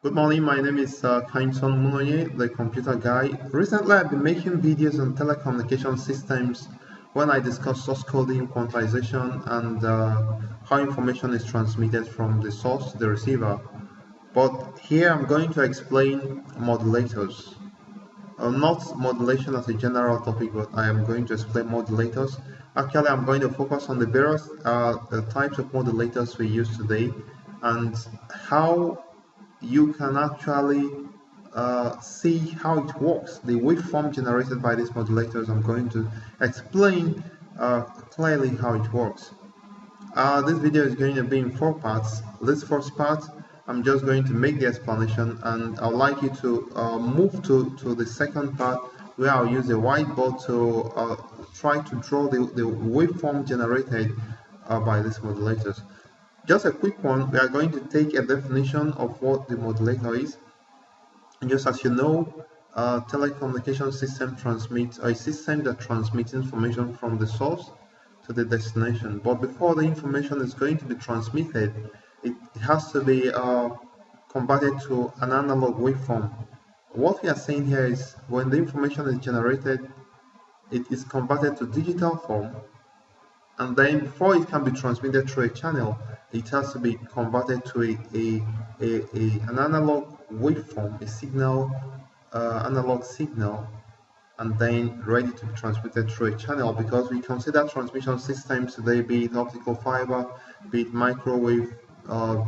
Good morning, my name is Kindson, the computer guy. Recently, I've been making videos on telecommunication systems when I discuss source coding, quantization, and how information is transmitted from the source to the receiver. But here I'm going to explain modulators. Not modulation as a general topic, but I am going to explain modulators. Actually, I'm going to focus on the various types of modulators we use today and how you can actually see how it works. The waveform generated by these modulators, I'm going to explain clearly how it works. This video is going to be in 4 parts. This first part, I'm just going to make the explanation, and I'd like you to move to the second part where I'll use a whiteboard to try to draw the waveform generated by these modulators. Just a quick one, we are going to take a definition of what the modulator is. And just as you know, telecommunication system transmits a system that transmits information from the source to the destination. But before the information is going to be transmitted, it has to be converted to an analog waveform. What we are saying here is when the information is generated, it is converted to digital form, and then before it can be transmitted through a channel, it has to be converted to an analog waveform, a signal, analog signal, and then ready to be transmitted through a channel, because we consider transmission systems today, be it optical fiber, be it microwave,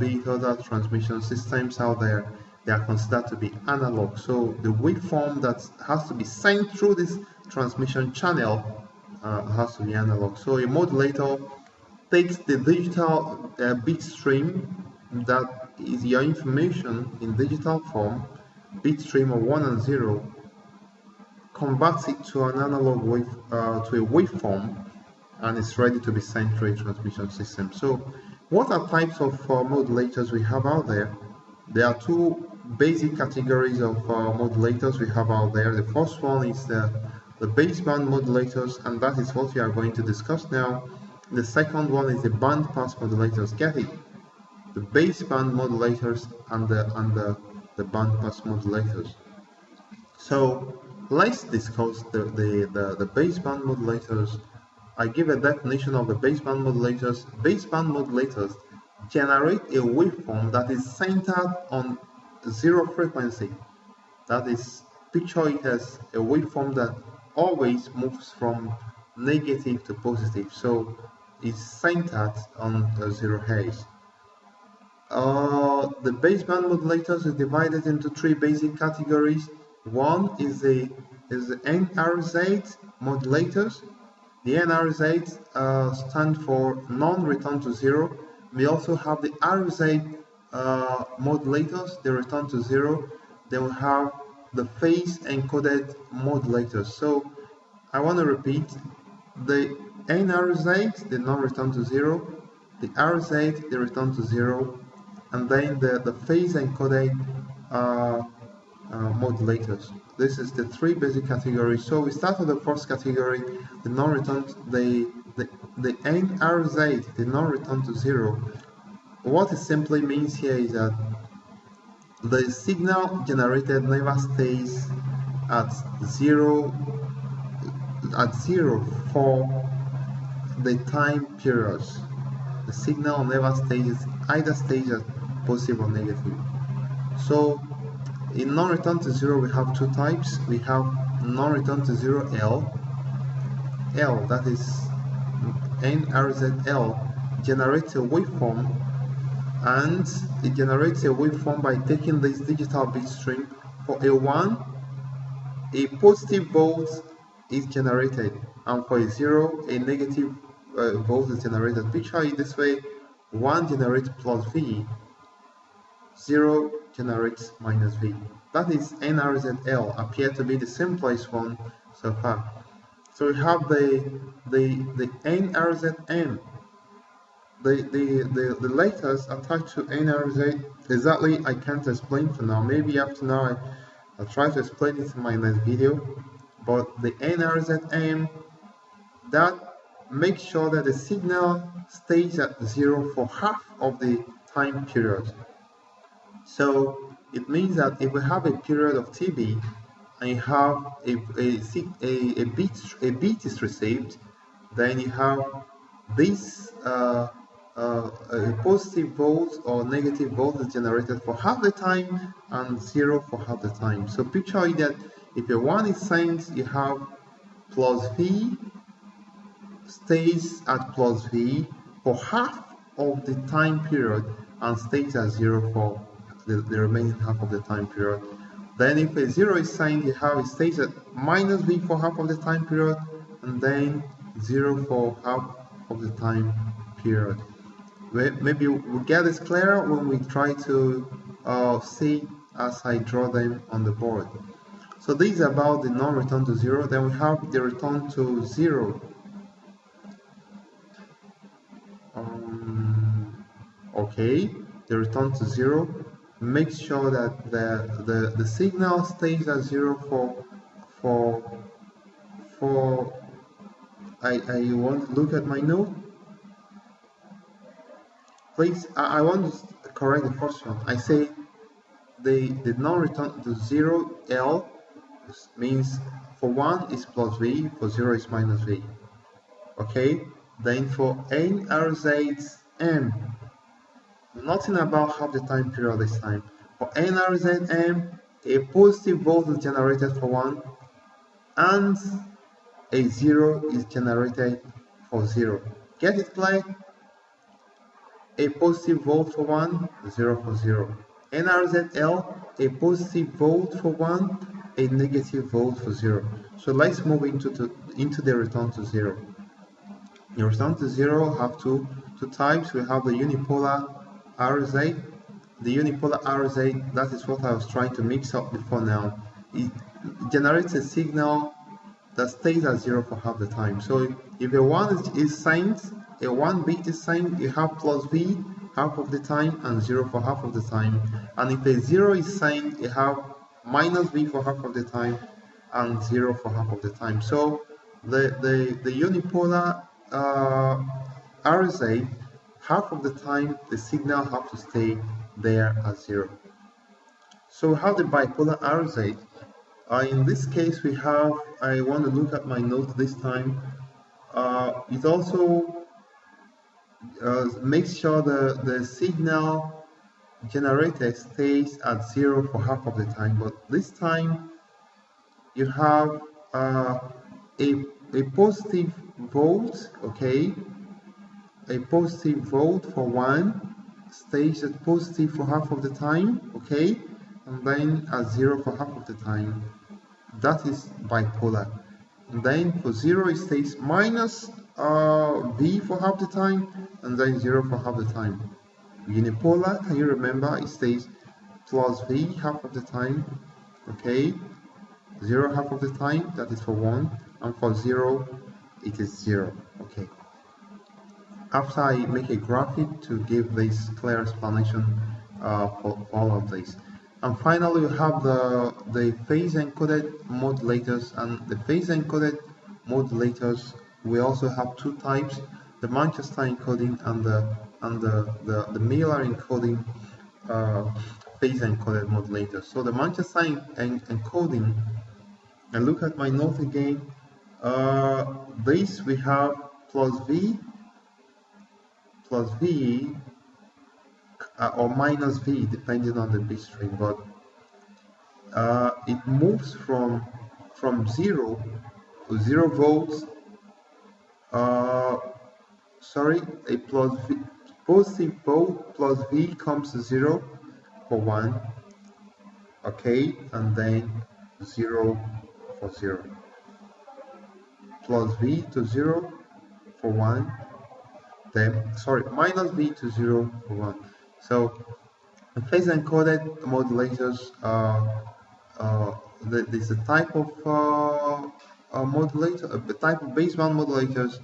be it other transmission systems out there, they are considered to be analog. So the waveform that has to be sent through this transmission channel has to be analog. So a modulator takes the digital bit stream, that is your information in digital form, bit stream of 1 and 0, converts it to an analog wave, to a waveform, and it's ready to be sent through a transmission system. So what are types of modulators we have out there? There are 2 basic categories of modulators we have out there. The first one is the baseband modulators, and that is what we are going to discuss now. The second one is the bandpass modulators. Get it? The baseband modulators and the bandpass modulators. So let's discuss the baseband modulators. I give a definition of the baseband modulators. Baseband modulators generate a waveform that is centered on 0 frequency. That is, picture it as a waveform that always moves from negative to positive, so it's centered on 0 Hz. The baseband modulators is divided into 3 basic categories. One is the NRZ modulators. The NRZ stand for non-return to 0. We also have the RZ modulators, they return to 0. Then we have the phase-encoded modulators. So I want to repeat, the NRZ, they not return to 0, the RZ, they return to 0, and then the phase-encoded modulators. This is the 3 basic categories. So we start with the first category, the non-return, the NRZ, the non-return to 0. What it simply means here is that the signal generated never stays at 0 for the time periods. The signal never stays, either stays at positive or negative. So in non-return to 0 we have 2 types. We have non-return to 0 L, that is NRZL, generates a waveform, and it generates a waveform by taking this digital bit stream. For a 1, a positive volt is generated, and for a 0, a negative volt is generated. Picture it this way: 1 generates plus V, 0 generates minus V. That is NRZL, appear to be the simplest one so far. So we have the NRZM. The letters attached to NRZ, exactly I can't explain for now. Maybe after now I'll try to explain it in my next video. But the NRZM, that makes sure that the signal stays at 0 for half of the time period. So it means that if we have a period of TB and you have a bit is received, then you have this a positive volt or negative volt is generated for half the time and 0 for half the time. So picture it that if a 1 is signed, you have plus V stays at plus V for half of the time period and stays at 0 for the remaining half of the time period. Then if a 0 is signed, you have it stays at minus V for half of the time period and then 0 for half of the time period. Maybe we'll get this clearer when we try to see as I draw them on the board. So this is about the non-return to 0. Then we have the return to 0. Okay, the return to 0. Make sure that the signal stays at 0 I want to look at my note. Please, I want to correct the first one. I say the non-return to 0 L means for 1 is plus V, for 0 is minus V. Okay, then for NRZ M, nothing about half the time period this time. For NRZ M, a positive volt is generated for 1 and a 0 is generated for 0. Get it clear? A positive volt for 1, 0 for 0. NRZL, a positive volt for 1, a negative volt for 0. So let's move into the return to 0. The return to 0 have two types. We have the unipolar RZ. The unipolar RZ, that is what I was trying to mix up before now. It generates a signal that stays at 0 for half the time. So if a 1 is signed, a 1 bit is signed, you have plus V half of the time and 0 for half of the time. And if a 0 is signed, you have minus V for half of the time and 0 for half of the time. So the unipolar RZ, half of the time the signal has to stay there at 0. So we have the bipolar RZ. In this case we have, I want to look at my notes this time. It also makes sure the signal generated stays at 0 for half of the time, but this time you have a positive volt, okay, a positive volt for 1 stays at positive for half of the time, okay, and then at 0 for half of the time. That is bipolar. And then for 0 it stays minus V for half the time and then 0 for half the time. Unipolar, can you remember, it stays plus V half of the time, okay, 0 half of the time, that is for 1, and for 0 it is 0, okay. After I make a graphic to give this clear explanation for all of this. And finally we have the phase-encoded modulators, and the phase-encoded modulators we also have two types, the Manchester encoding and the Miller encoding phase-encoded modulators. So the Manchester encoding, and look at my note again, this we have plus V or minus V depending on the bit stream, but it moves from 0 volts, a plus V, positive volt plus V comes to 0 for 1, okay, and then 0 for 0, plus V to 0 for 1, then minus V to 0 for 1. So the phase-encoded modulators, there's a type of modulator, the type of baseband modulators.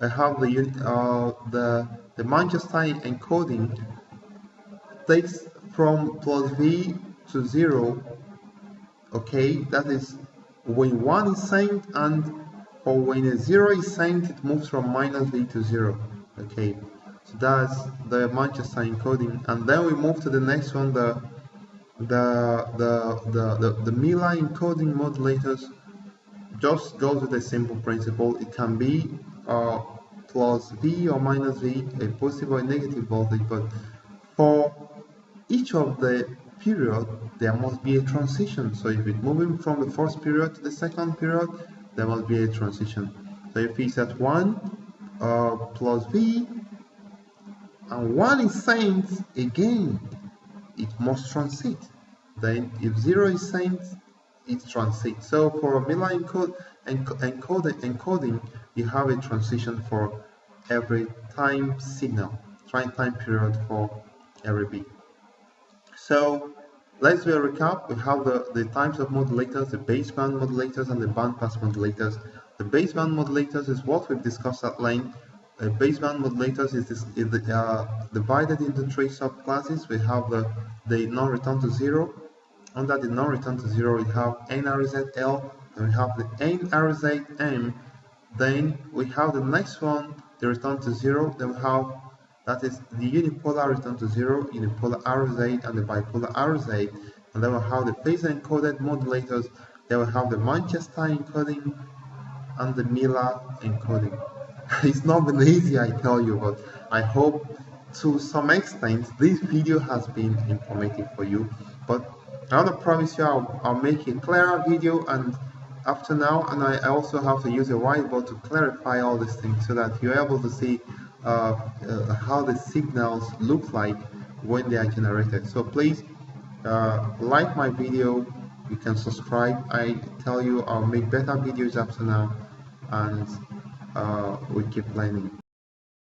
I have the Manchester encoding takes from plus V to 0, okay, that is when 1 is signed, or when a 0 is signed it moves from minus V to 0, okay. So that's the Manchester encoding, and then we move to the next one, the the Miller encoding modulators just goes with a simple principle. It can be plus V or minus V, a positive or a negative voltage, but for each of the period there must be a transition. So if it's moving from the first period to the second period, there must be a transition. So if it's at 1 plus V and 1 is sent, again it must transit. Then if 0 is sent, it transits. So for a Miller encoding, you have a transition for every time signal, time period for every bit. So let's do a recap. We have the types of modulators, the baseband modulators and the bandpass modulators. The baseband modulators is what we've discussed at length. Baseband modulators is divided into 3 subclasses. We have the non-return to zero. Under the non-return to zero, we have NRZL, and we have the NRZM. Then we have the next one, the return to zero. Then we have, that is the unipolar return to zero, unipolar RZ, and the bipolar RZ. And then we have the phase-encoded modulators. Then we have the Manchester encoding and the Miller encoding. It's not been easy, I tell you, but I hope to some extent this video has been informative for you. But I want to promise you I'll make a clearer video and after now, and I also have to use a whiteboard to clarify all these things so that you're able to see how the signals look like when they are generated. So please like my video, you can subscribe. I tell you I'll make better videos after now, and we keep learning.